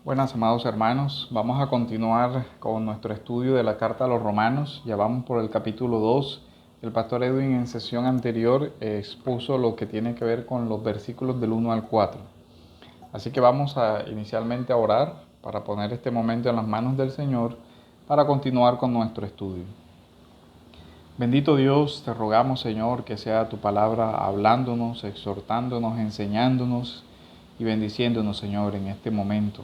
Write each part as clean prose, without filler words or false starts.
Buenas, amados hermanos. Vamos a continuar con nuestro estudio de la carta a los Romanos. Ya vamos por el capítulo 2. El pastor Edwin en sesión anterior expuso lo que tiene que ver con los versículos del 1 al 4. Así que vamos inicialmente a orar para poner este momento en las manos del Señor para continuar con nuestro estudio. Bendito Dios, te rogamos, Señor, que sea tu palabra hablándonos, exhortándonos, enseñándonos y bendiciéndonos, Señor, en este momento.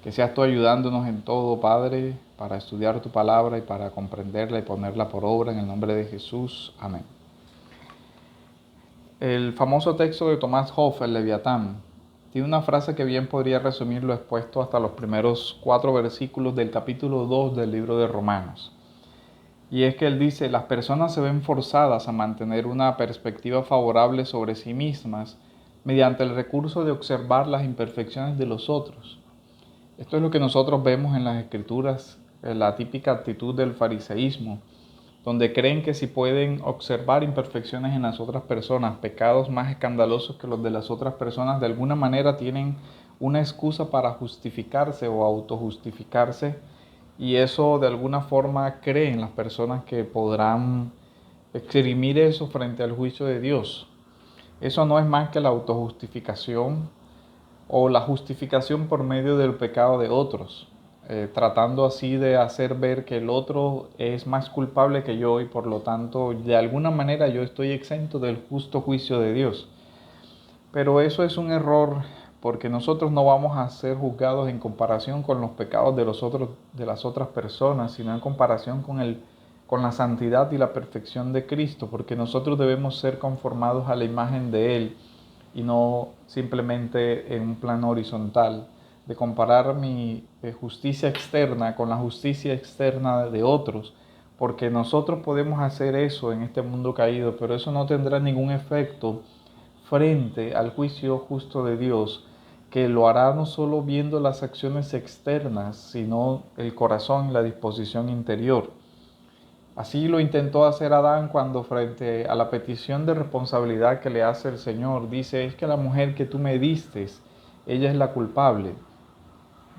Que seas tú ayudándonos en todo, Padre, para estudiar tu palabra y para comprenderla y ponerla por obra en el nombre de Jesús. Amén. El famoso texto de Tomás Hoff, el Leviatán, tiene una frase que bien podría resumir lo expuesto hasta los primeros 4 versículos del capítulo 2 del libro de Romanos. Y es que él dice, las personas se ven forzadas a mantener una perspectiva favorable sobre sí mismas mediante el recurso de observar las imperfecciones de los otros. Esto es lo que nosotros vemos en las Escrituras, la típica actitud del fariseísmo, donde creen que si pueden observar imperfecciones en las otras personas, pecados más escandalosos que los de las otras personas, de alguna manera tienen una excusa para justificarse o autojustificarse, y eso de alguna forma creen las personas que podrán exprimir eso frente al juicio de Dios. Eso no es más que la autojustificación o la justificación por medio del pecado de otros, tratando así de hacer ver que el otro es más culpable que yo y por lo tanto de alguna manera yo estoy exento del justo juicio de Dios. Pero eso es un error porque nosotros no vamos a ser juzgados en comparación con los pecados de las otras personas, sino en comparación con la santidad y la perfección de Cristo, porque nosotros debemos ser conformados a la imagen de Él y no simplemente en un plano horizontal, de comparar mi justicia externa con la justicia externa de otros, porque nosotros podemos hacer eso en este mundo caído, pero eso no tendrá ningún efecto frente al juicio justo de Dios, que lo hará no solo viendo las acciones externas, sino el corazón y la disposición interior. Así lo intentó hacer Adán cuando frente a la petición de responsabilidad que le hace el Señor, dice, es que la mujer que tú me diste, ella es la culpable.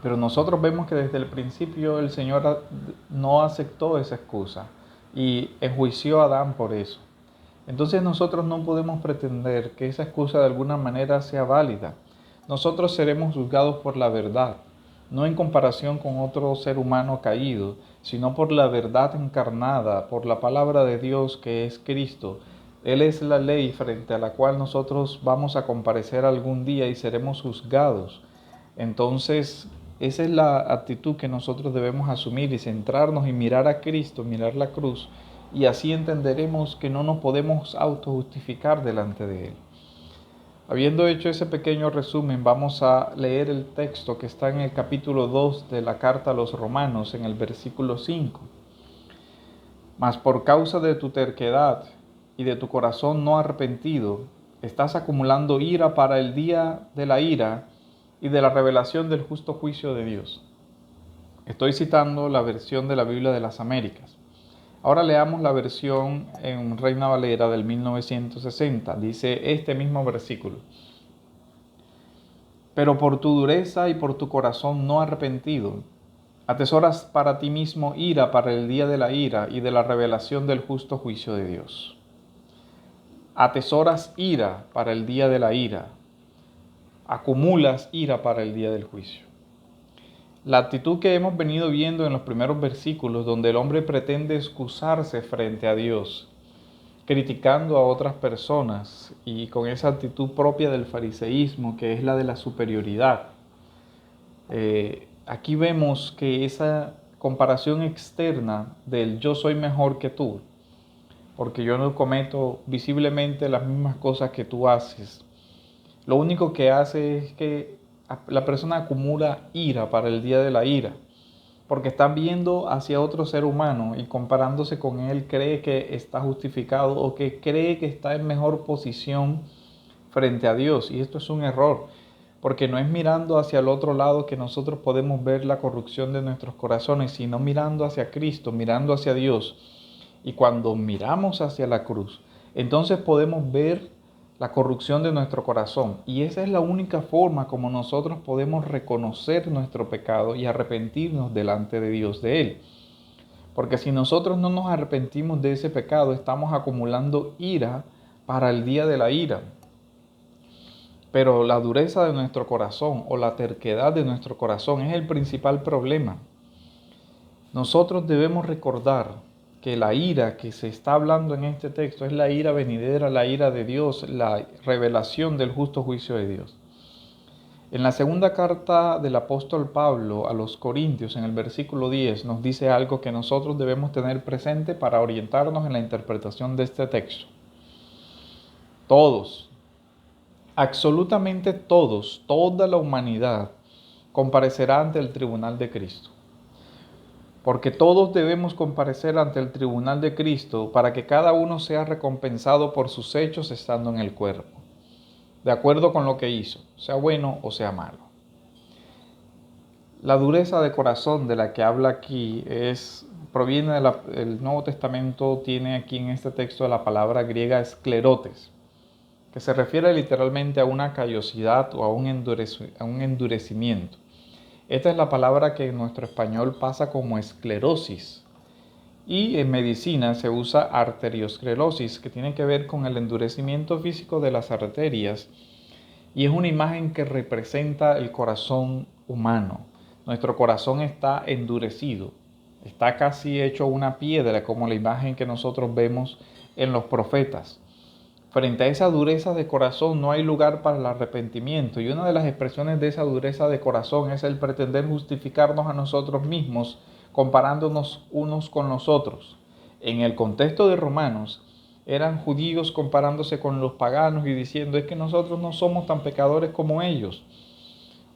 Pero nosotros vemos que desde el principio el Señor no aceptó esa excusa y enjuició a Adán por eso. Entonces nosotros no podemos pretender que esa excusa de alguna manera sea válida. Nosotros seremos juzgados por la verdad, no en comparación con otro ser humano caído, sino por la verdad encarnada, por la palabra de Dios que es Cristo. Él es la ley frente a la cual nosotros vamos a comparecer algún día y seremos juzgados. Entonces, esa es la actitud que nosotros debemos asumir y centrarnos y mirar a Cristo, mirar la cruz, y así entenderemos que no nos podemos autojustificar delante de Él. Habiendo hecho ese pequeño resumen, vamos a leer el texto que está en el capítulo 2 de la carta a los Romanos, en el versículo 5. Mas por causa de tu terquedad y de tu corazón no arrepentido, estás acumulando ira para el día de la ira y de la revelación del justo juicio de Dios. Estoy citando la versión de la Biblia de las Américas. Ahora leamos la versión en Reina Valera del 1960. Dice este mismo versículo. Pero por tu dureza y por tu corazón no arrepentido, atesoras para ti mismo ira para el día de la ira y de la revelación del justo juicio de Dios. Atesoras ira para el día de la ira. Acumulas ira para el día del juicio. La actitud que hemos venido viendo en los primeros versículos, donde el hombre pretende excusarse frente a Dios, criticando a otras personas y con esa actitud propia del fariseísmo, que es la de la superioridad. Aquí vemos que esa comparación externa del yo soy mejor que tú, porque yo no cometo visiblemente las mismas cosas que tú haces, lo único que hace es que la persona acumula ira para el día de la ira, porque está viendo hacia otro ser humano y comparándose con él cree que está justificado o que cree que está en mejor posición frente a Dios. Y esto es un error, porque no es mirando hacia el otro lado que nosotros podemos ver la corrupción de nuestros corazones, sino mirando hacia Cristo, mirando hacia Dios. Y cuando miramos hacia la cruz, entonces podemos ver la corrupción de nuestro corazón. Y esa es la única forma como nosotros podemos reconocer nuestro pecado y arrepentirnos delante de Dios de él. Porque si nosotros no nos arrepentimos de ese pecado, estamos acumulando ira para el día de la ira. Pero la dureza de nuestro corazón o la terquedad de nuestro corazón es el principal problema. Nosotros debemos recordar que la ira que se está hablando en este texto es la ira venidera, la ira de Dios, la revelación del justo juicio de Dios. En la segunda carta del apóstol Pablo a los Corintios, en el versículo 10, nos dice algo que nosotros debemos tener presente para orientarnos en la interpretación de este texto. Todos, absolutamente todos, toda la humanidad comparecerá ante el tribunal de Cristo. Porque todos debemos comparecer ante el tribunal de Cristo para que cada uno sea recompensado por sus hechos estando en el cuerpo, de acuerdo con lo que hizo, sea bueno o sea malo. La dureza de corazón de la que habla aquí proviene del Nuevo Testamento, tiene aquí en este texto la palabra griega esclerotes, que se refiere literalmente a una callosidad o a un endurecimiento. Esta es la palabra que en nuestro español pasa como esclerosis. Y en medicina se usa arteriosclerosis, que tiene que ver con el endurecimiento físico de las arterias. Y es una imagen que representa el corazón humano. Nuestro corazón está endurecido, está casi hecho una piedra, como la imagen que nosotros vemos en los profetas. Frente a esa dureza de corazón no hay lugar para el arrepentimiento, y una de las expresiones de esa dureza de corazón es el pretender justificarnos a nosotros mismos comparándonos unos con los otros. En el contexto de Romanos, eran judíos comparándose con los paganos y diciendo es que nosotros no somos tan pecadores como ellos.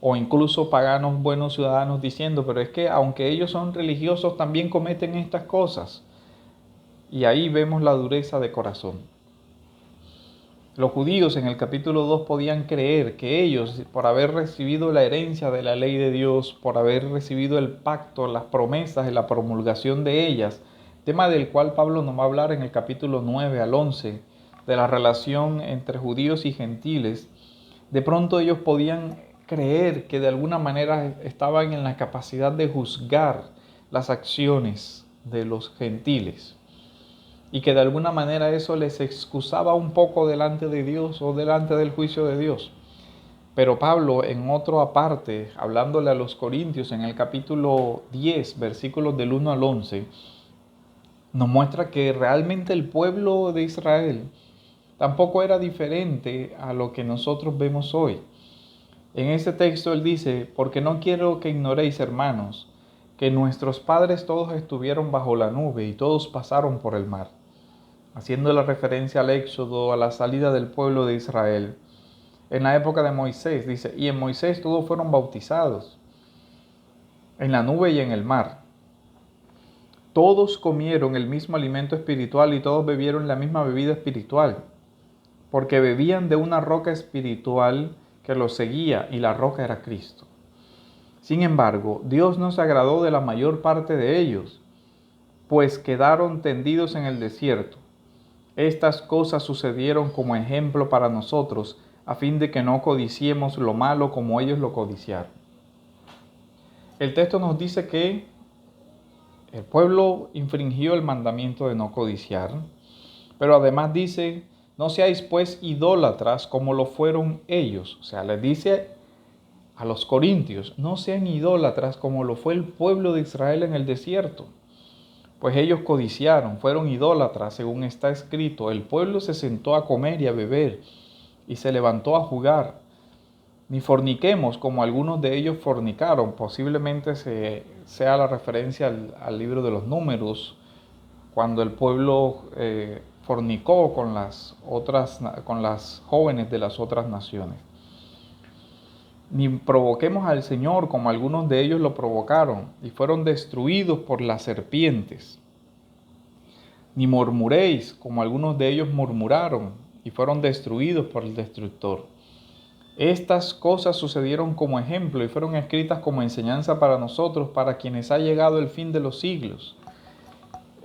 O incluso paganos buenos ciudadanos diciendo, pero es que aunque ellos son religiosos también cometen estas cosas. Y ahí vemos la dureza de corazón. Los judíos en el capítulo 2 podían creer que ellos, por haber recibido la herencia de la ley de Dios, por haber recibido el pacto, las promesas y la promulgación de ellas, tema del cual Pablo nos va a hablar en el capítulo 9 al 11, de la relación entre judíos y gentiles, de pronto ellos podían creer que de alguna manera estaban en la capacidad de juzgar las acciones de los gentiles, y que de alguna manera eso les excusaba un poco delante de Dios o delante del juicio de Dios. Pero Pablo, en otro aparte, hablándole a los Corintios en el capítulo 10, versículos del 1 al 11, nos muestra que realmente el pueblo de Israel tampoco era diferente a lo que nosotros vemos hoy. En ese texto él dice, porque no quiero que ignoréis, hermanos, que nuestros padres todos estuvieron bajo la nube y todos pasaron por el mar, haciendo la referencia al éxodo, a la salida del pueblo de Israel. En la época de Moisés, dice, y en Moisés todos fueron bautizados, en la nube y en el mar. Todos comieron el mismo alimento espiritual y todos bebieron la misma bebida espiritual, porque bebían de una roca espiritual que los seguía, y la roca era Cristo. Sin embargo, Dios no se agradó de la mayor parte de ellos, pues quedaron tendidos en el desierto. Estas cosas sucedieron como ejemplo para nosotros, a fin de que no codiciemos lo malo como ellos lo codiciaron. El texto nos dice que el pueblo infringió el mandamiento de no codiciar, pero además dice, no seáis pues idólatras como lo fueron ellos. O sea, les dice a los corintios, no sean idólatras como lo fue el pueblo de Israel en el desierto. Pues ellos codiciaron, fueron idólatras, según está escrito. El pueblo se sentó a comer y a beber, y se levantó a jugar. Ni forniquemos, como algunos de ellos fornicaron. Posiblemente sea la referencia al libro de los Números, cuando el pueblo fornicó con las jóvenes de las otras naciones. Ni provoquemos al Señor como algunos de ellos lo provocaron y fueron destruidos por las serpientes. Ni murmuréis como algunos de ellos murmuraron y fueron destruidos por el destructor. Estas cosas sucedieron como ejemplo y fueron escritas como enseñanza para nosotros, para quienes ha llegado el fin de los siglos.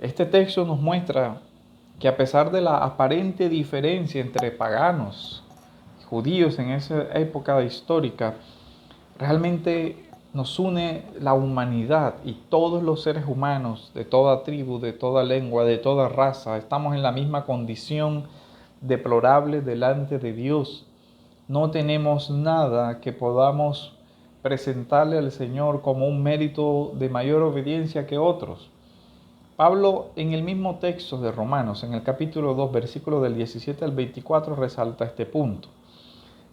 Este texto nos muestra que a pesar de la aparente diferencia entre paganos y judíos en esa época histórica, realmente nos une la humanidad y todos los seres humanos de toda tribu, de toda lengua, de toda raza. Estamos en la misma condición deplorable delante de Dios. No tenemos nada que podamos presentarle al Señor como un mérito de mayor obediencia que otros. Pablo, en el mismo texto de Romanos, en el capítulo 2, versículos del 17 al 24, resalta este punto.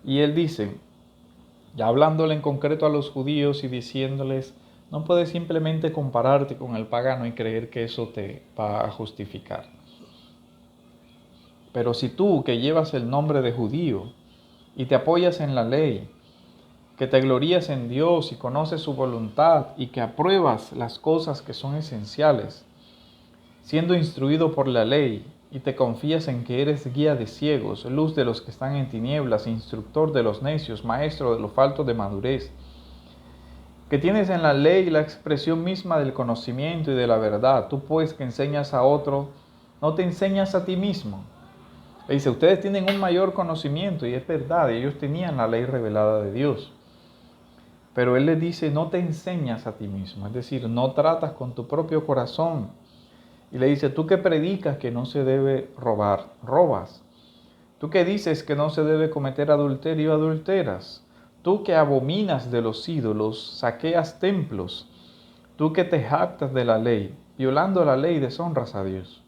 Y él dice, ya hablándole en concreto a los judíos y diciéndoles, no puedes simplemente compararte con el pagano y creer que eso te va a justificar. Pero si tú, que llevas el nombre de judío y te apoyas en la ley, que te glorías en Dios y conoces su voluntad y que apruebas las cosas que son esenciales, siendo instruido por la ley, y te confías en que eres guía de ciegos, luz de los que están en tinieblas, instructor de los necios, maestro de los faltos de madurez, que tienes en la ley la expresión misma del conocimiento y de la verdad, tú pues que enseñas a otro, no te enseñas a ti mismo. Le dice, ustedes tienen un mayor conocimiento, y es verdad, ellos tenían la ley revelada de Dios. Pero él les dice, no te enseñas a ti mismo, es decir, no tratas con tu propio corazón. Y le dice, tú que predicas que no se debe robar, robas. Tú que dices que no se debe cometer adulterio, adulteras. Tú que abominas de los ídolos, saqueas templos. Tú que te jactas de la ley, violando la ley, deshonras a Dios.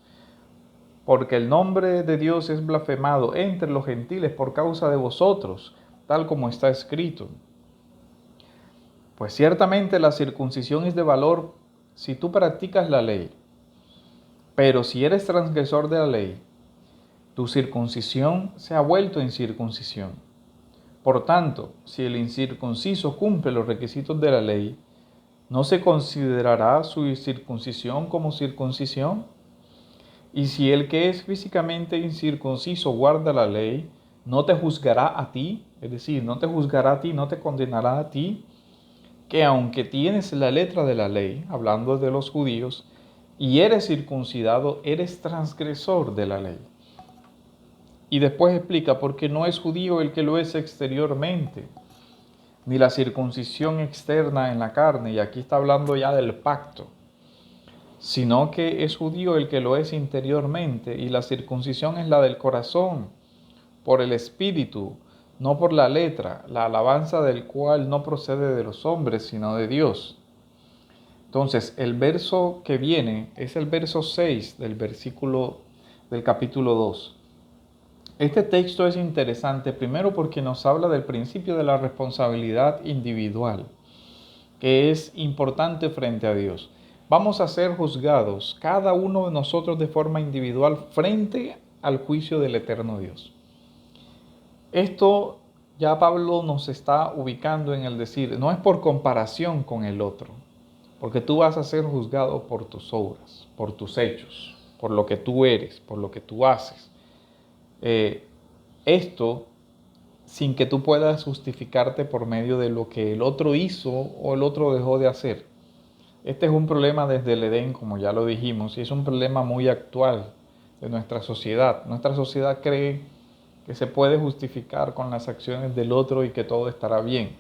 Porque el nombre de Dios es blasfemado entre los gentiles por causa de vosotros, tal como está escrito. Pues ciertamente la circuncisión es de valor si tú practicas la ley. Pero si eres transgresor de la ley, tu circuncisión se ha vuelto incircuncisión. Por tanto, si el incircunciso cumple los requisitos de la ley, ¿no se considerará su circuncisión como circuncisión? Y si el que es físicamente incircunciso guarda la ley, ¿no te juzgará a ti? Es decir, no te juzgará a ti, no te condenará a ti, que aunque tienes la letra de la ley, hablando de los judíos, y eres circuncidado, eres transgresor de la ley. Y después explica, porque no es judío el que lo es exteriormente, ni la circuncisión externa en la carne, y aquí está hablando ya del pacto, sino que es judío el que lo es interiormente, y la circuncisión es la del corazón, por el espíritu, no por la letra, la alabanza del cual no procede de los hombres, sino de Dios. Entonces, el verso que viene es el verso 6 del capítulo 2. Este texto es interesante primero porque nos habla del principio de la responsabilidad individual, que es importante frente a Dios. Vamos a ser juzgados cada uno de nosotros de forma individual frente al juicio del eterno Dios. Esto ya Pablo nos está ubicando en el decir, no es por comparación con el otro, porque tú vas a ser juzgado por tus obras, por tus hechos, por lo que tú eres, por lo que tú haces. Esto sin que tú puedas justificarte por medio de lo que el otro hizo o el otro dejó de hacer. Este es un problema desde el Edén, como ya lo dijimos, y es un problema muy actual de nuestra sociedad. Nuestra sociedad cree que se puede justificar con las acciones del otro y que todo estará bien.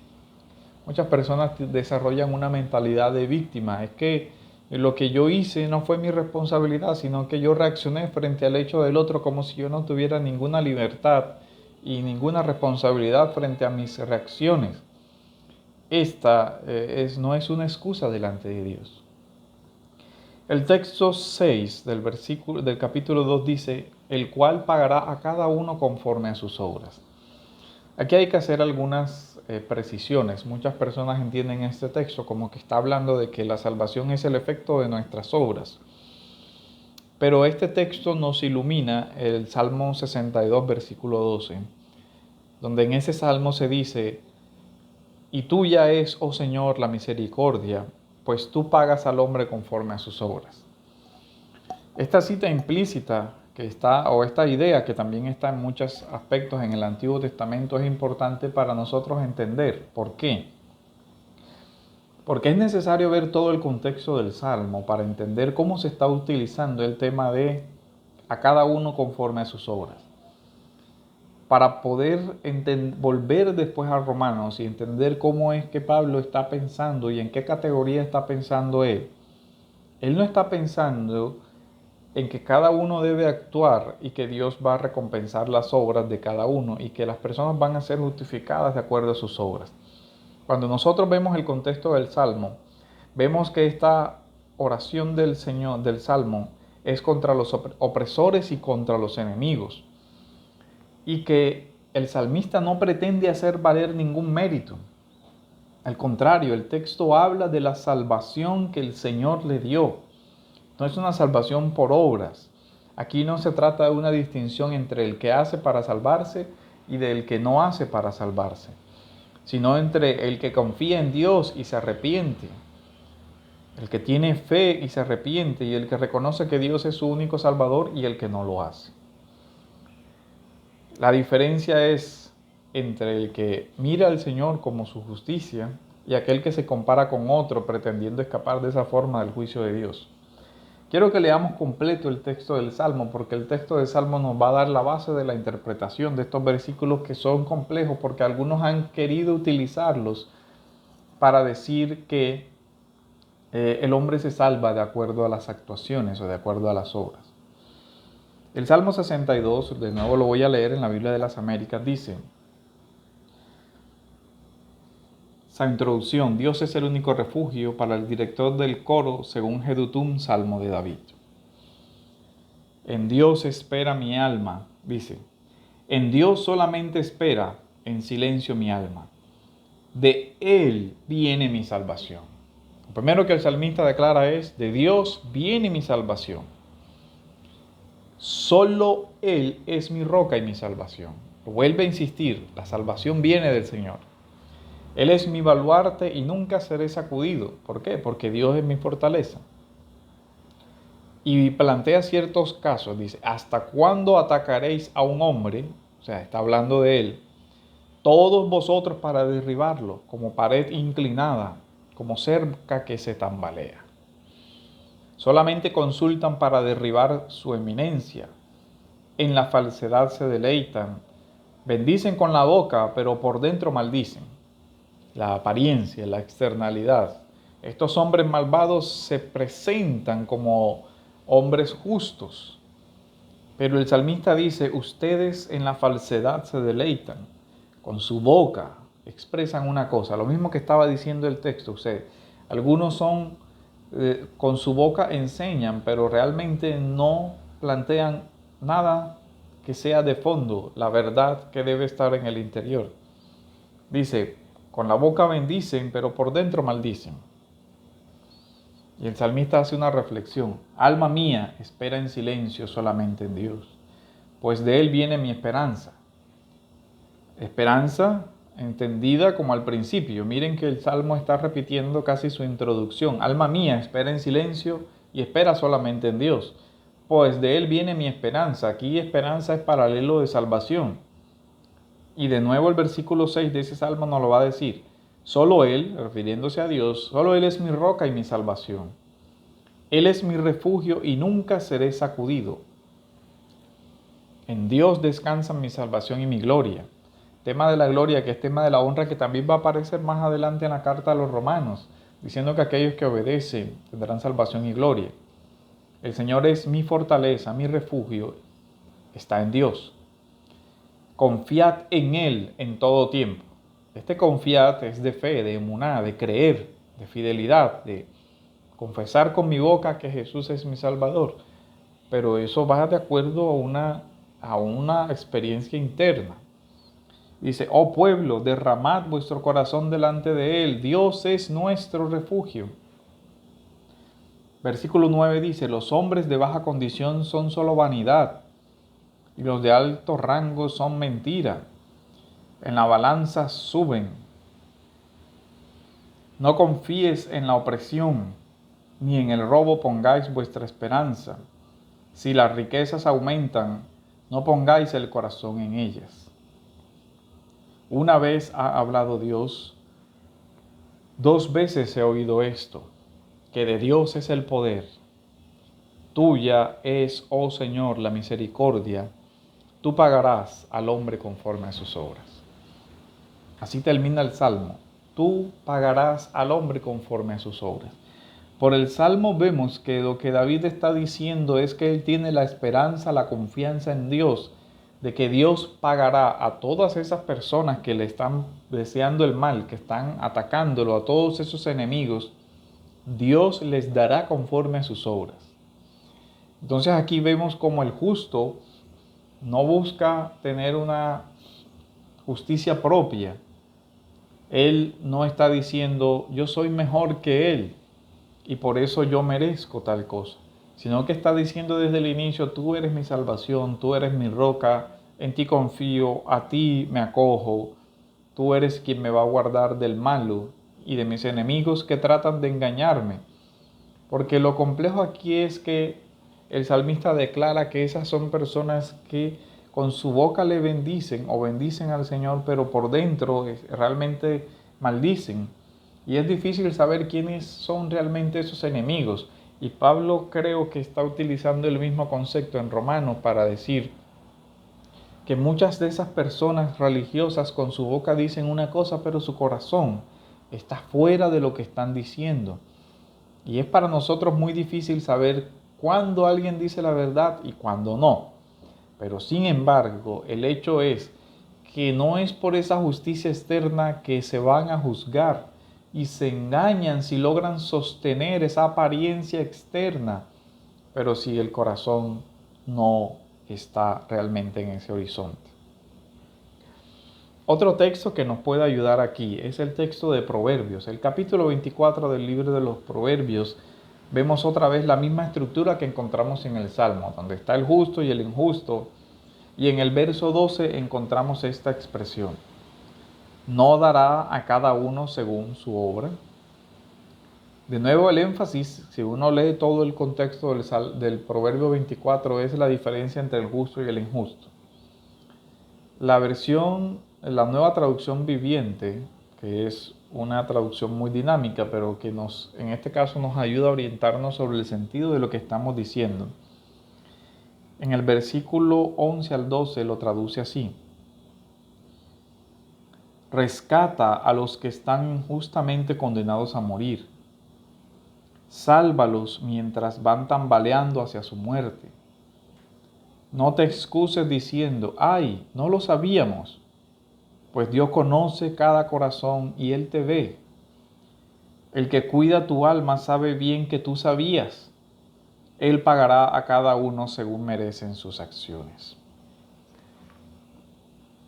Muchas personas desarrollan una mentalidad de víctima. Es que lo que yo hice no fue mi responsabilidad, sino que yo reaccioné frente al hecho del otro como si yo no tuviera ninguna libertad y ninguna responsabilidad frente a mis reacciones. Esta no es una excusa delante de Dios. El texto 6 del capítulo 2 dice, el cual pagará a cada uno conforme a sus obras. Aquí hay que hacer algunas precisiones. Muchas personas entienden este texto como que está hablando de que la salvación es el efecto de nuestras obras. Pero este texto nos ilumina el Salmo 62, versículo 12, donde en ese salmo se dice, y tuya es, oh Señor, la misericordia, pues tú pagas al hombre conforme a sus obras. Esta cita implícita que está, o esta idea que también está en muchos aspectos en el Antiguo Testamento, es importante para nosotros entender. ¿Por qué? Porque es necesario ver todo el contexto del Salmo para entender cómo se está utilizando el tema de a cada uno conforme a sus obras. Para poder volver después a Romanos y entender cómo es que Pablo está pensando y en qué categoría está pensando él. Él no está pensando en que cada uno debe actuar y que Dios va a recompensar las obras de cada uno y que las personas van a ser justificadas de acuerdo a sus obras. Cuando nosotros vemos el contexto del Salmo, vemos que esta oración del Señor, del Salmo, es contra los opresores y contra los enemigos. Y que el salmista no pretende hacer valer ningún mérito. Al contrario, el texto habla de la salvación que el Señor le dio. No es una salvación por obras. Aquí no se trata de una distinción entre el que hace para salvarse y del que no hace para salvarse, sino entre el que confía en Dios y se arrepiente, el que tiene fe y se arrepiente, y el que reconoce que Dios es su único Salvador y el que no lo hace. La diferencia es entre el que mira al Señor como su justicia y aquel que se compara con otro pretendiendo escapar de esa forma del juicio de Dios. Quiero que leamos completo el texto del Salmo, porque el texto del Salmo nos va a dar la base de la interpretación de estos versículos que son complejos, porque algunos han querido utilizarlos para decir que el hombre se salva de acuerdo a las actuaciones o de acuerdo a las obras. El Salmo 62, de nuevo lo voy a leer en la Biblia de las Américas, dice, esa introducción: Dios es el único refugio para el director del coro, según Jedutum, Salmo de David. En Dios espera mi alma, dice, en Dios solamente espera en silencio mi alma. De Él viene mi salvación. Lo primero que el salmista declara es: de Dios viene mi salvación. Solo Él es mi roca y mi salvación. Vuelve a insistir, la salvación viene del Señor. Él es mi baluarte y nunca seré sacudido. ¿Por qué? Porque Dios es mi fortaleza. Y plantea ciertos casos, dice: ¿hasta cuándo atacaréis a un hombre? O sea, está hablando de Él. Todos vosotros para derribarlo, como pared inclinada, como cerca que se tambalea. Solamente consultan para derribar su eminencia. En la falsedad se deleitan. Bendicen con la boca, pero por dentro maldicen. La apariencia, la externalidad. Estos hombres malvados se presentan como hombres justos. Pero el salmista dice: ustedes en la falsedad se deleitan. Con su boca expresan una cosa. Lo mismo que estaba diciendo el texto. Algunos son con su boca enseñan, pero realmente no plantean nada que sea de fondo, la verdad que debe estar en el interior. Dice: con la boca bendicen, pero por dentro maldicen. Y el salmista hace una reflexión: alma mía, espera en silencio solamente en Dios, pues de Él viene mi esperanza. Esperanza entendida como al principio. Miren que el Salmo está repitiendo casi su introducción. Alma mía, espera en silencio y espera solamente en Dios, pues de Él viene mi esperanza. Aquí esperanza es paralelo de salvación. Y de nuevo el versículo 6 de ese Salmo nos lo va a decir: solo Él, refiriéndose a Dios, solo Él es mi roca y mi salvación. Él es mi refugio y nunca seré sacudido. En Dios descansan mi salvación y mi gloria. Tema de la gloria, que es tema de la honra, que también va a aparecer más adelante en la carta a los Romanos, diciendo que aquellos que obedecen tendrán salvación y gloria. El Señor es mi fortaleza, mi refugio, está en Dios. Confiad en Él en todo tiempo. Este confiad es de fe, de emuná, de creer, de fidelidad, de confesar con mi boca que Jesús es mi Salvador. Pero eso va de acuerdo a una experiencia interna. Dice: oh pueblo, derramad vuestro corazón delante de Él. Dios es nuestro refugio. Versículo 9 dice: los hombres de baja condición son solo vanidad, y los de alto rango son mentira. En la balanza suben. No confíes en la opresión, ni en el robo pongáis vuestra esperanza. Si las riquezas aumentan, no pongáis el corazón en ellas. Una vez ha hablado Dios, 2 veces he oído esto, que de Dios es el poder. tuya es, oh Señor, la misericordia, tú pagarás al hombre conforme a sus obras. Así termina el Salmo. Tú pagarás al hombre conforme a sus obras. Por el Salmo vemos que lo que David está diciendo es que él tiene la esperanza, la confianza en Dios, de que Dios pagará a todas esas personas que le están deseando el mal, que están atacándolo, a todos esos enemigos. Dios les dará conforme a sus obras. Entonces aquí vemos como el justo no busca tener una justicia propia. Él no está diciendo, yo soy mejor que él y por eso yo merezco tal cosa, sino que está diciendo desde el inicio, tú eres mi salvación, tú eres mi roca, en ti confío, a ti me acojo, tú eres quien me va a guardar del malo y de mis enemigos que tratan de engañarme. Porque lo complejo aquí es que el salmista declara que esas son personas que con su boca le bendicen o bendicen al Señor, pero por dentro realmente maldicen. Y es difícil saber quiénes son realmente esos enemigos. Y Pablo creo que está utilizando el mismo concepto en Romanos para decir que muchas de esas personas religiosas con su boca dicen una cosa, pero su corazón está fuera de lo que están diciendo. Y es para nosotros muy difícil saber cuándo alguien dice la verdad y cuándo no. Pero sin embargo, el hecho es que no es por esa justicia externa que se van a juzgar y se engañan si logran sostener esa apariencia externa, pero si el corazón no está realmente en ese horizonte. Otro texto que nos puede ayudar aquí es el texto de Proverbios. El capítulo 24 del libro de los Proverbios, vemos otra vez la misma estructura que encontramos en el Salmo, donde está el justo y el injusto. Y en el verso 12 encontramos esta expresión: no dará a cada uno según su obra. De nuevo el énfasis, si uno lee todo el contexto del Proverbio 24, es la diferencia entre el justo y el injusto. La nueva traducción viviente, que es una traducción muy dinámica, pero que en este caso nos ayuda a orientarnos sobre el sentido de lo que estamos diciendo. En el versículo 11 al 12 lo traduce así: rescata a los que están injustamente condenados a morir. Sálvalos mientras van tambaleando hacia su muerte. No te excuses diciendo, ¡ay, no lo sabíamos! Pues Dios conoce cada corazón y Él te ve. El que cuida tu alma sabe bien que tú sabías. Él pagará a cada uno según merecen sus acciones.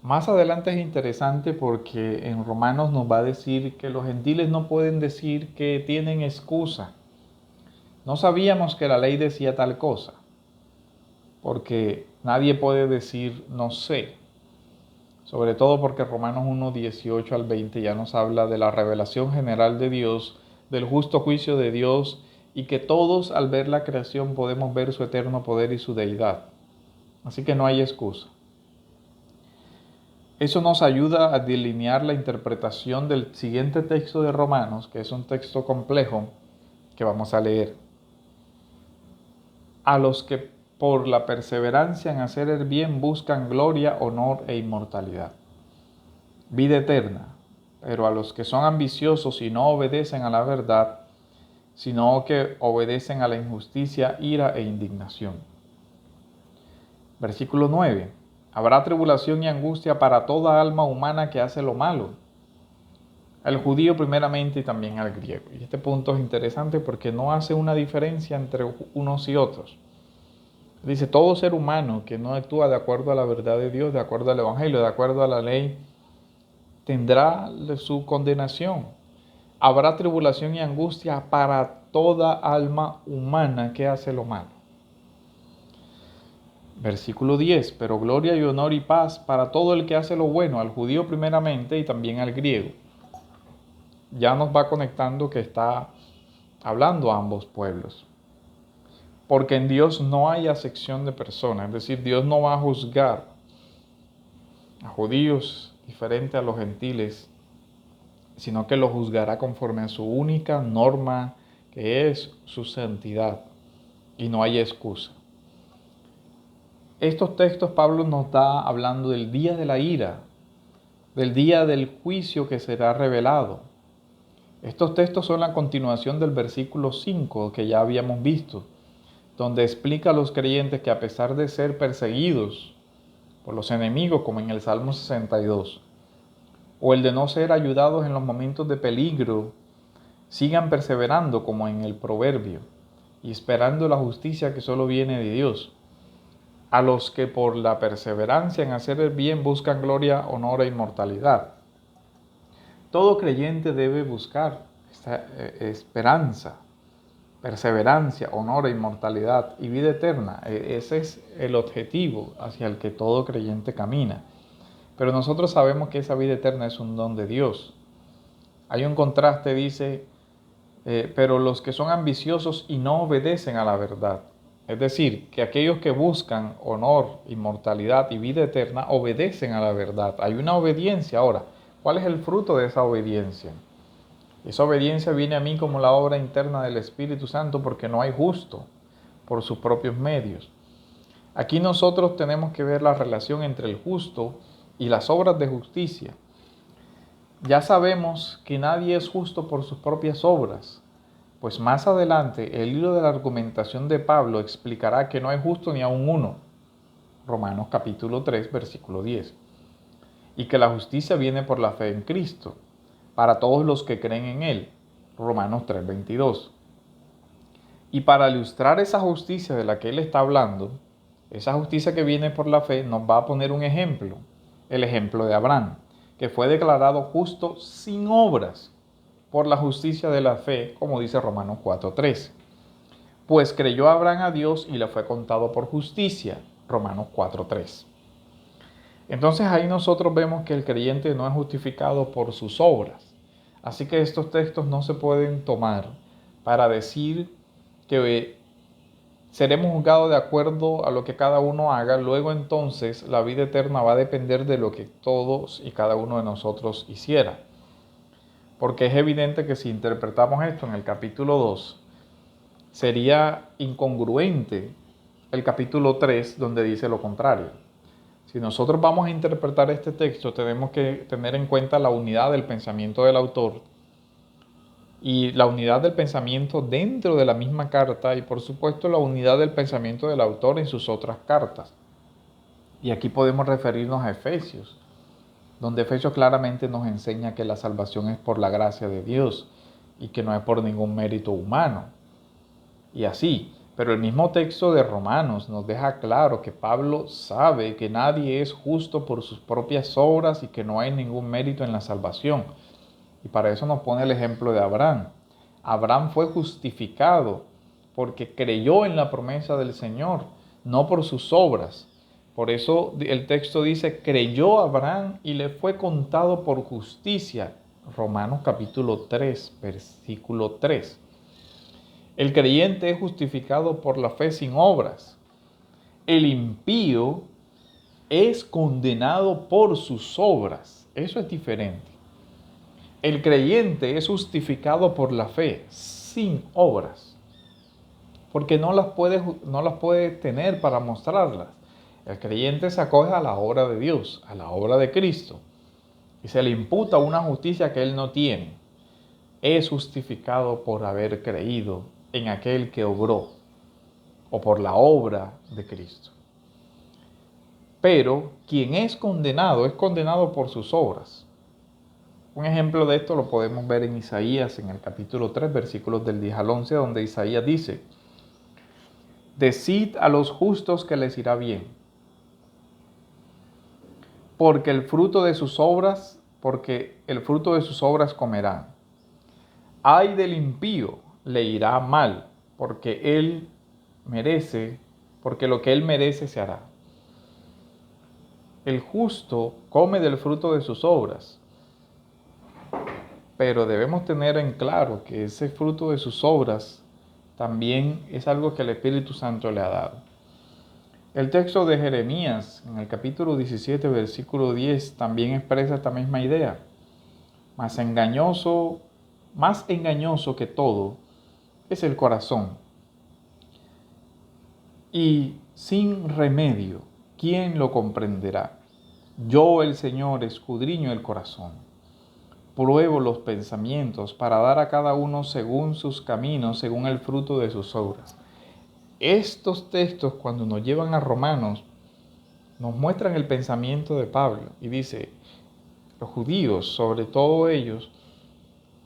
Más adelante es interesante porque en Romanos nos va a decir que los gentiles no pueden decir que tienen excusa. No sabíamos que la ley decía tal cosa, porque nadie puede decir no sé. Sobre todo porque Romanos 1, 18 al 20 ya nos habla de la revelación general de Dios, del justo juicio de Dios, y que todos al ver la creación podemos ver su eterno poder y su deidad. Así que no hay excusa. Eso nos ayuda a delinear la interpretación del siguiente texto de Romanos, que es un texto complejo que vamos a leer. A los que por la perseverancia en hacer el bien buscan gloria, honor e inmortalidad, vida eterna. Pero a los que son ambiciosos y no obedecen a la verdad, sino que obedecen a la injusticia, ira e indignación. Versículo 9. Habrá tribulación y angustia para toda alma humana que hace lo malo, al judío primeramente y también al griego. Y este punto es interesante porque no hace una diferencia entre unos y otros. Dice, todo ser humano que no actúa de acuerdo a la verdad de Dios, de acuerdo al Evangelio, de acuerdo a la ley, tendrá su condenación. Habrá tribulación y angustia para toda alma humana que hace lo malo. Versículo 10, pero gloria y honor y paz para todo el que hace lo bueno, al judío primeramente y también al griego. Ya nos va conectando que está hablando a ambos pueblos. Porque en Dios no hay acepción de personas, es decir, Dios no va a juzgar a judíos diferente a los gentiles, sino que los juzgará conforme a su única norma, que es su santidad. y no hay excusa. Estos textos Pablo nos da hablando del día de la ira, del día del juicio que será revelado. Estos textos son la continuación del versículo 5 que ya habíamos visto, donde explica a los creyentes que a pesar de ser perseguidos por los enemigos, como en el Salmo 62, o el de no ser ayudados en los momentos de peligro, sigan perseverando como en el proverbio, y esperando la justicia que solo viene de Dios, a los que por la perseverancia en hacer el bien buscan gloria, honor e inmortalidad. Todo creyente debe buscar esta esperanza, perseverancia, honor e inmortalidad y vida eterna. Ese es el objetivo hacia el que todo creyente camina. Pero nosotros sabemos que esa vida eterna es un don de Dios. Hay un contraste, dice, pero los que son ambiciosos y no obedecen a la verdad. Es decir, que aquellos que buscan honor, inmortalidad y vida eterna obedecen a la verdad. Hay una obediencia ahora. ¿Cuál es el fruto de esa obediencia? Esa obediencia viene a mí como la obra interna del Espíritu Santo porque no hay justo por sus propios medios. Aquí nosotros tenemos que ver la relación entre el justo y las obras de justicia. Ya sabemos que nadie es justo por sus propias obras, pues más adelante el hilo de la argumentación de Pablo explicará que no hay justo ni aun uno, Romanos capítulo 3, versículo 10, y que la justicia viene por la fe en Cristo, para todos los que creen en Él, Romanos 3, 22. Y para ilustrar esa justicia de la que Él está hablando, esa justicia que viene por la fe, nos va a poner un ejemplo, el ejemplo de Abraham, que fue declarado justo sin obras por la justicia de la fe, como dice Romanos 4:3. Pues creyó Abraham a Dios y le fue contado por justicia, Romanos 4:3. Entonces ahí nosotros vemos que el creyente no es justificado por sus obras. Así que estos textos no se pueden tomar para decir que seremos juzgados de acuerdo a lo que cada uno haga. Luego entonces la vida eterna va a depender de lo que todos y cada uno de nosotros hiciera. Porque es evidente que si interpretamos esto en el capítulo 2, sería incongruente el capítulo 3 donde dice lo contrario. Si nosotros vamos a interpretar este texto, tenemos que tener en cuenta la unidad del pensamiento del autor y la unidad del pensamiento dentro de la misma carta y por supuesto la unidad del pensamiento del autor en sus otras cartas. Y aquí podemos referirnos a Efesios, donde Efesios claramente nos enseña que la salvación es por la gracia de Dios y que no es por ningún mérito humano. Y así, pero el mismo texto de Romanos nos deja claro que Pablo sabe que nadie es justo por sus propias obras y que no hay ningún mérito en la salvación. Y para eso nos pone el ejemplo de Abraham. Abraham fue justificado porque creyó en la promesa del Señor, no por sus obras. Por eso el texto dice, creyó Abraham y le fue contado por justicia. Romanos capítulo 3, versículo 3. El creyente es justificado por la fe sin obras. El impío es condenado por sus obras. Eso es diferente. El creyente es justificado por la fe sin obras, porque no las puede tener para mostrarlas. El creyente se acoge a la obra de Dios, a la obra de Cristo, y se le imputa una justicia que él no tiene. Es justificado por haber creído en aquel que obró, o por la obra de Cristo. Pero quien es condenado por sus obras. Un ejemplo de esto lo podemos ver en Isaías, en el capítulo 3, versículos del 10 al 11, donde Isaías dice, decid a los justos que les irá bien, porque el fruto de sus obras comerán. Ay del impío, le irá mal, porque lo que él merece se hará. El justo come del fruto de sus obras, pero debemos tener en claro que ese fruto de sus obras también es algo que el Espíritu Santo le ha dado. El texto de Jeremías, en el capítulo 17, versículo 10, también expresa esta misma idea. Más engañoso que todo es el corazón, y sin remedio, ¿quién lo comprenderá? Yo, el Señor, escudriño el corazón, pruebo los pensamientos para dar a cada uno según sus caminos, según el fruto de sus obras. Estos textos, cuando nos llevan a Romanos, nos muestran el pensamiento de Pablo y dice, los judíos, sobre todo ellos,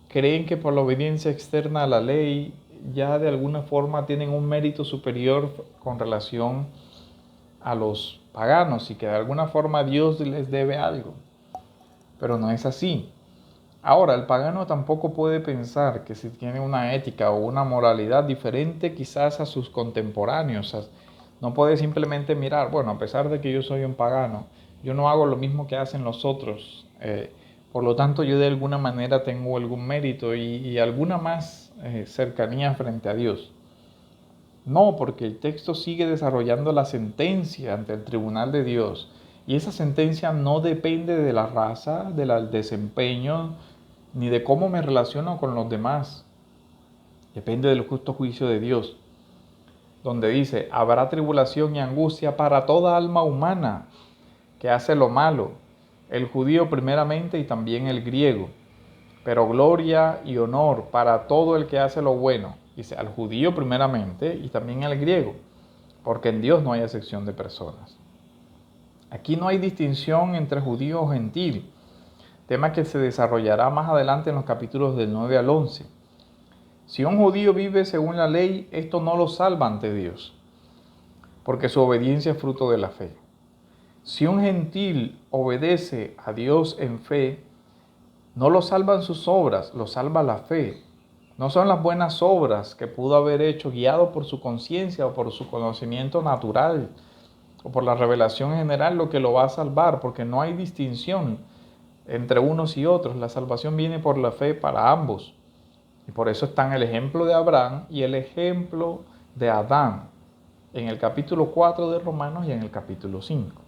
creen que por la obediencia externa a la ley ya de alguna forma tienen un mérito superior con relación a los paganos y que de alguna forma Dios les debe algo. Pero no es así. Ahora, el pagano tampoco puede pensar que si tiene una ética o una moralidad diferente quizás a sus contemporáneos. No puede simplemente mirar, bueno, a pesar de que yo soy un pagano, yo no hago lo mismo que hacen los otros. Por lo tanto, yo de alguna manera tengo algún mérito y alguna más cercanía frente a Dios. No, porque el texto sigue desarrollando la sentencia ante el tribunal de Dios. Y esa sentencia no depende de la raza, del desempeño, ni de cómo me relaciono con los demás. Depende del justo juicio de Dios, donde dice, habrá tribulación y angustia para toda alma humana que hace lo malo, el judío primeramente y también el griego, pero gloria y honor para todo el que hace lo bueno, dice, al judío primeramente y también al griego, porque en Dios no hay excepción de personas. Aquí no hay distinción entre judío o gentil, tema que se desarrollará más adelante en los capítulos del 9 al 11. Si un judío vive según la ley, esto no lo salva ante Dios, porque su obediencia es fruto de la fe. Si un gentil obedece a Dios en fe, no lo salvan sus obras, lo salva la fe. No son las buenas obras que pudo haber hecho guiado por su conciencia o por su conocimiento natural o por la revelación general lo que lo va a salvar, porque no hay distinción entre unos y otros. La salvación viene por la fe para ambos. Y por eso están el ejemplo de Abraham y el ejemplo de Adán en el capítulo 4 de Romanos y en el capítulo 5.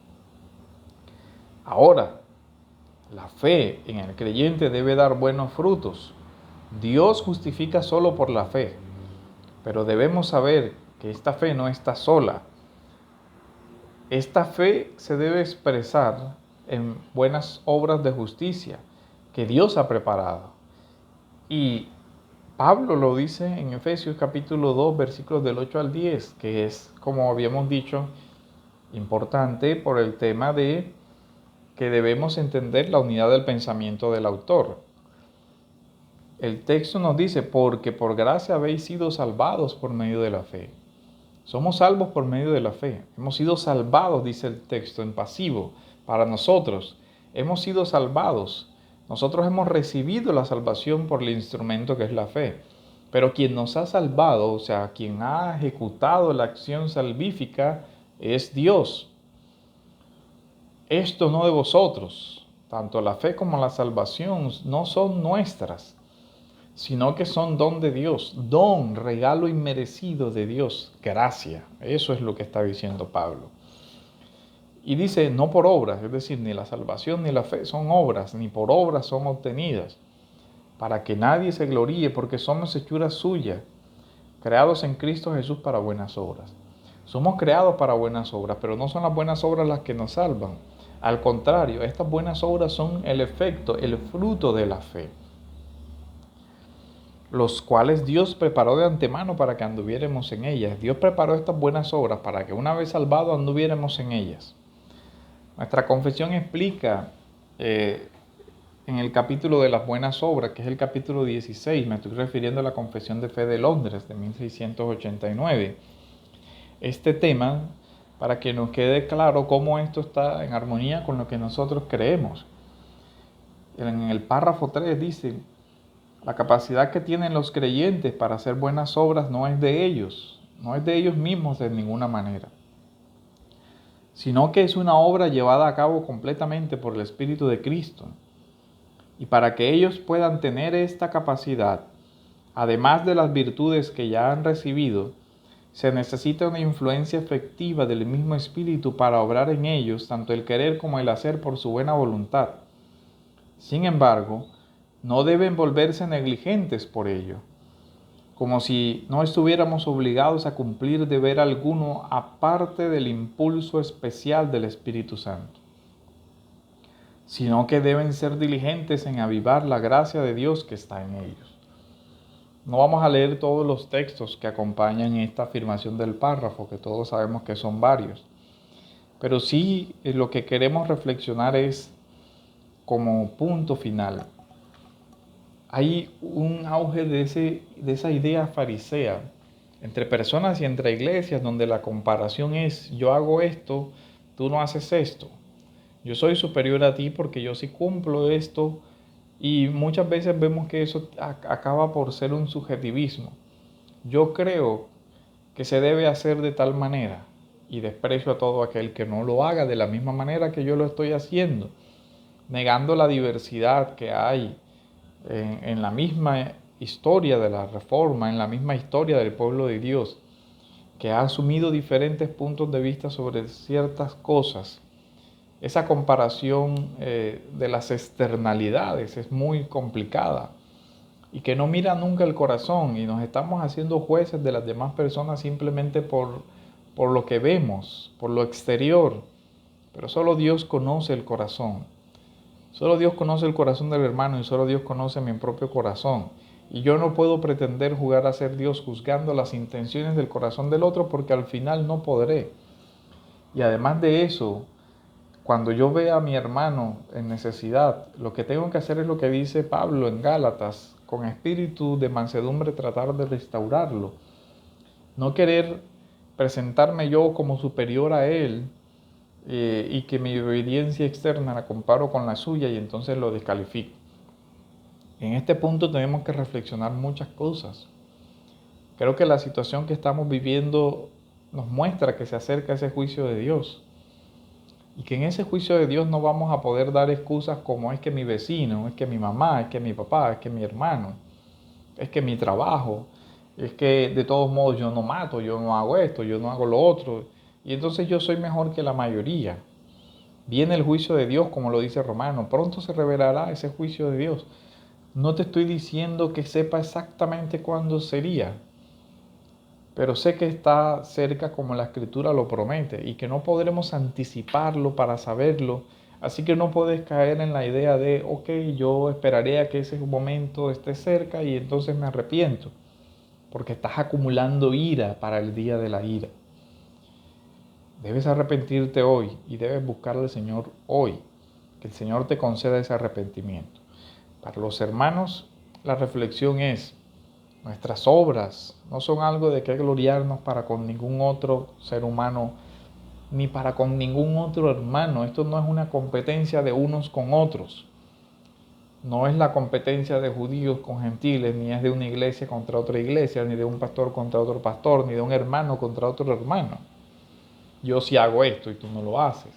Ahora, la fe en el creyente debe dar buenos frutos. Dios justifica solo por la fe, pero debemos saber que esta fe no está sola. Esta fe se debe expresar en buenas obras de justicia que Dios ha preparado. Y Pablo lo dice en Efesios capítulo 2, versículos del 8 al 10, que es, como habíamos dicho, importante por el tema de que debemos entender la unidad del pensamiento del autor. El texto nos dice, porque por gracia habéis sido salvados por medio de la fe. Somos salvos por medio de la fe. Hemos sido salvados, dice el texto, en pasivo, para nosotros. Hemos sido salvados. Nosotros hemos recibido la salvación por el instrumento que es la fe. Pero quien nos ha salvado, o sea, quien ha ejecutado la acción salvífica, es Dios. Esto no de vosotros. Tanto la fe como la salvación no son nuestras, sino que son don de Dios, don, regalo inmerecido de Dios, gracia. Eso es lo que está diciendo Pablo. Y dice, no por obras, es decir, ni la salvación ni la fe son obras, ni por obras son obtenidas, para que nadie se gloríe, porque somos hechuras suyas, creados en Cristo Jesús para buenas obras. Somos creados para buenas obras, pero no son las buenas obras las que nos salvan. Al contrario, estas buenas obras son el efecto, el fruto de la fe, los cuales Dios preparó de antemano para que anduviéramos en ellas. Dios preparó estas buenas obras para que una vez salvados anduviéramos en ellas. Nuestra confesión explica en el capítulo de las buenas obras, que es el capítulo 16, me estoy refiriendo a la Confesión de Fe de Londres de 1689, este tema para que nos quede claro cómo esto está en armonía con lo que nosotros creemos. En el párrafo 3 dice, la capacidad que tienen los creyentes para hacer buenas obras no es de ellos mismos de ninguna manera, sino que es una obra llevada a cabo completamente por el Espíritu de Cristo. Y para que ellos puedan tener esta capacidad, además de las virtudes que ya han recibido, se necesita una influencia efectiva del mismo Espíritu para obrar en ellos tanto el querer como el hacer por su buena voluntad. Sin embargo, no deben volverse negligentes por ello. como si no estuviéramos obligados a cumplir deber alguno aparte del impulso especial del Espíritu Santo, sino que deben ser diligentes en avivar la gracia de Dios que está en ellos. No vamos a leer todos los textos que acompañan esta afirmación del párrafo, que todos sabemos que son varios, pero sí lo que queremos reflexionar es como punto final. Hay un auge de esa idea farisea entre personas y entre iglesias donde la comparación es: yo hago esto, tú no haces esto. Yo soy superior a ti porque yo sí cumplo esto, y muchas veces vemos que eso acaba por ser un subjetivismo. Yo creo que se debe hacer de tal manera y desprecio a todo aquel que no lo haga de la misma manera que yo lo estoy haciendo, negando la diversidad que hay en la misma historia de la Reforma, en la misma historia del pueblo de Dios, que ha asumido diferentes puntos de vista sobre ciertas cosas. Esa comparación de las externalidades es muy complicada y que no mira nunca el corazón, y nos estamos haciendo jueces de las demás personas simplemente por lo que vemos, por lo exterior, pero solo Dios conoce el corazón. Solo Dios conoce el corazón del hermano y solo Dios conoce mi propio corazón. Y yo no puedo pretender jugar a ser Dios juzgando las intenciones del corazón del otro, porque al final no podré. Y además de eso, cuando yo vea a mi hermano en necesidad, lo que tengo que hacer es lo que dice Pablo en Gálatas: con espíritu de mansedumbre tratar de restaurarlo. No querer presentarme yo como superior a él, y que mi obediencia externa la comparo con la suya y entonces lo descalifico. En este punto tenemos que reflexionar muchas cosas. Creo que la situación que estamos viviendo nos muestra que se acerca ese juicio de Dios, y que en ese juicio de Dios no vamos a poder dar excusas como: es que mi vecino, es que mi mamá, es que mi papá, es que mi hermano, es que mi trabajo, es que de todos modos yo no mato, yo no hago esto, yo no hago lo otro, y entonces yo soy mejor que la mayoría. Viene el juicio de Dios, como lo dice Romano. Pronto se revelará ese juicio de Dios. No te estoy diciendo que sepa exactamente cuándo sería, pero sé que está cerca como la Escritura lo promete, y que no podremos anticiparlo para saberlo. Así que no puedes caer en la idea de: ok, yo esperaré a que ese momento esté cerca y entonces me arrepiento, porque estás acumulando ira para el día de la ira. Debes arrepentirte hoy y debes buscar al Señor hoy, que el Señor te conceda ese arrepentimiento. Para los hermanos, la reflexión es: nuestras obras no son algo de que gloriarnos para con ningún otro ser humano, ni para con ningún otro hermano. Esto no es una competencia de unos con otros. No es la competencia de judíos con gentiles, ni es de una iglesia contra otra iglesia, ni de un pastor contra otro pastor, ni de un hermano contra otro hermano. Yo sí hago esto y tú no lo haces.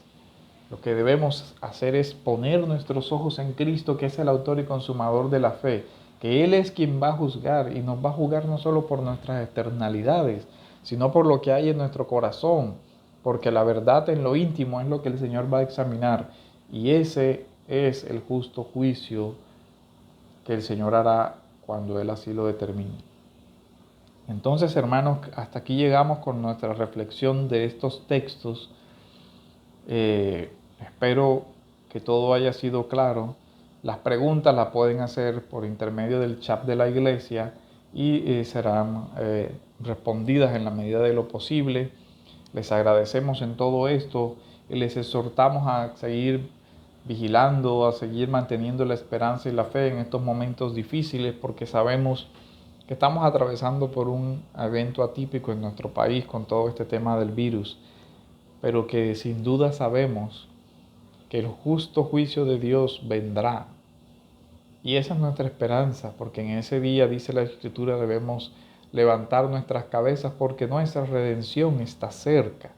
Lo que debemos hacer es poner nuestros ojos en Cristo, que es el autor y consumador de la fe, que Él es quien va a juzgar, y nos va a juzgar no solo por nuestras externalidades, sino por lo que hay en nuestro corazón, porque la verdad en lo íntimo es lo que el Señor va a examinar, y ese es el justo juicio que el Señor hará cuando Él así lo determine. Entonces, hermanos, hasta aquí llegamos con nuestra reflexión de estos textos. Espero que todo haya sido claro. Las preguntas las pueden hacer por intermedio del chat de la iglesia y serán respondidas en la medida de lo posible. Les agradecemos en todo esto y les exhortamos a seguir vigilando, a seguir manteniendo la esperanza y la fe en estos momentos difíciles, porque sabemos que estamos atravesando por un evento atípico en nuestro país con todo este tema del virus, pero que sin duda sabemos que el justo juicio de Dios vendrá. Y esa es nuestra esperanza, porque en ese día, dice la Escritura, debemos levantar nuestras cabezas porque nuestra redención está cerca.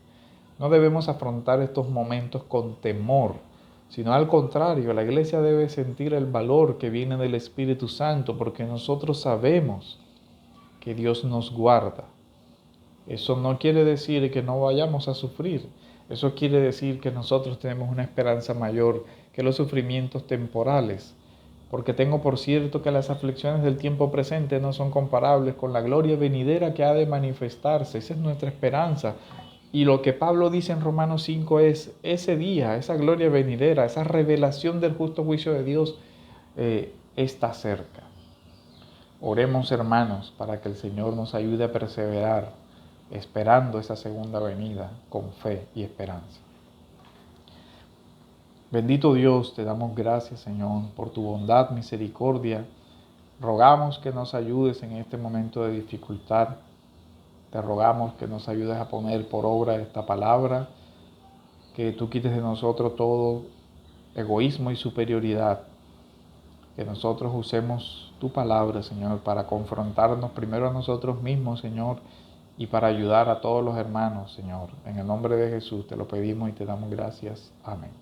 No debemos afrontar estos momentos con temor, sino al contrario, la iglesia debe sentir el valor que viene del Espíritu Santo, porque nosotros sabemos que Dios nos guarda. Eso no quiere decir que no vayamos a sufrir. Eso quiere decir que nosotros tenemos una esperanza mayor que los sufrimientos temporales, porque tengo por cierto que las aflicciones del tiempo presente no son comparables con la gloria venidera que ha de manifestarse. Esa es nuestra esperanza. Y lo que Pablo dice en Romanos 5 es ese día, esa gloria venidera, esa revelación del justo juicio de Dios está cerca. Oremos, hermanos, para que el Señor nos ayude a perseverar esperando esa segunda venida con fe y esperanza. Bendito Dios, te damos gracias, Señor, por tu bondad, misericordia. Rogamos que nos ayudes en este momento de dificultad. Te rogamos que nos ayudes a poner por obra esta palabra, que tú quites de nosotros todo egoísmo y superioridad, que nosotros usemos tu palabra, Señor, para confrontarnos primero a nosotros mismos, Señor, y para ayudar a todos los hermanos, Señor. En el nombre de Jesús te lo pedimos y te damos gracias. Amén.